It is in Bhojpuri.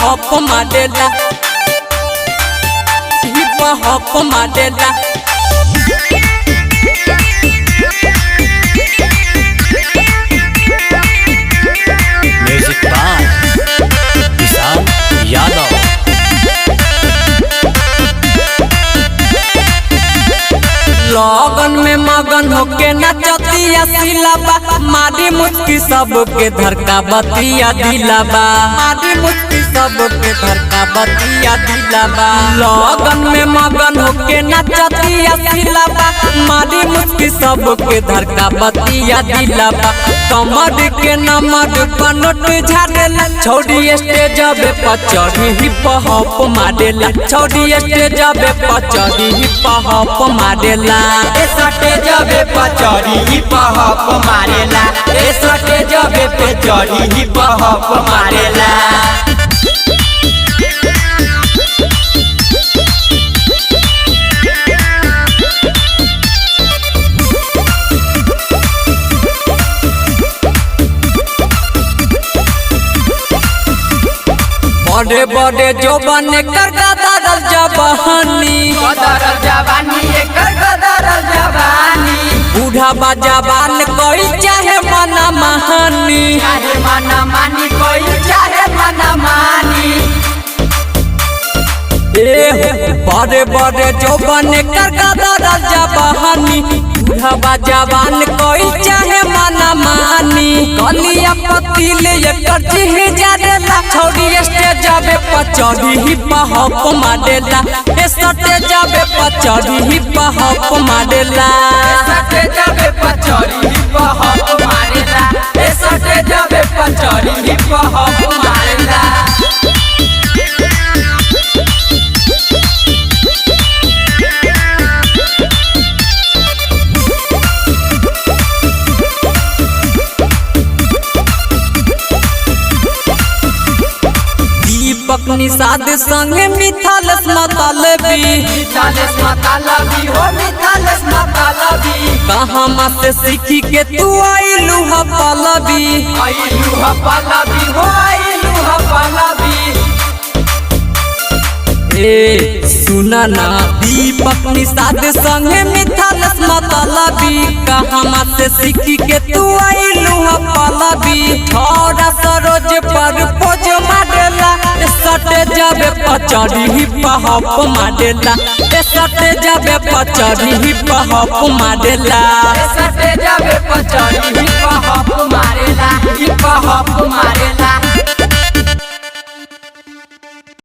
hop मारेला hip hop मारेला म्यूजिक बाय विशाल यादव। लगन में मगन होके नचतिया सिलाबा मारी मुस्की सबके धरका बतिया दिलाबा मारी मुस्की सबके धरका बतिया दिलाबा लगन में मगन होके नचतिया सिलाबा मारी मुस्की सबके धरका बतिया दिलाबा कमर के नमर पनट झाड़ेला छौड़ी स्टेज पे चढ़ी हिप हॉप मारेला छौड़ी स्टेज पे चढ़ी हिप हॉप मारेला स्टेज पे चढ़ी हिप हॉप मारेला स्टेज पे चढ़ी हिप हॉप मारेला। बड़े बड़े जो बने कर गदरल जवानी गदरल जवानी एकर गदरल जवानी बूढ़ा बाजाबान कोई चाहे मना महानी चाहे मना मानी कोई चाहे मना मानी। बड़े बड़े जो बने कर गदरल जवानी बूढ़ा बाजाबान कोई चाहे मना मानी कलिया पतिले एकर जिहे जादेला छौड़ी स्टेज पे चढ़ी हिप हॉप मारेला स्टेज पे चढ़ी हिप हॉप मारेला स्टेज पे चढ़ी हिप हॉप मारेला स्टेज पे चढ़ी हिप हॉप मारेला। दीपक निषाद संगे मिथालेश मतलबी हो मिथालेश मतलबी कहाँ से सीखी के तू आइलू ह पलबी आइलू ह पलबी हो आइलू ह पलबी। सुना ना दीपक निषाद संगे मिथालेश मतलबी कहाँ से सीखी के तू आइलू ह पलबी थोड़ा सरोज पर पोज मारेला सटे जाबे पचड़ी हिप हॉप मारेला सटे जाबे पचड़ी हिप हॉप मारेला सटे जाबे पचड़ी हिप हॉप मारेला हिप हॉप मारेला।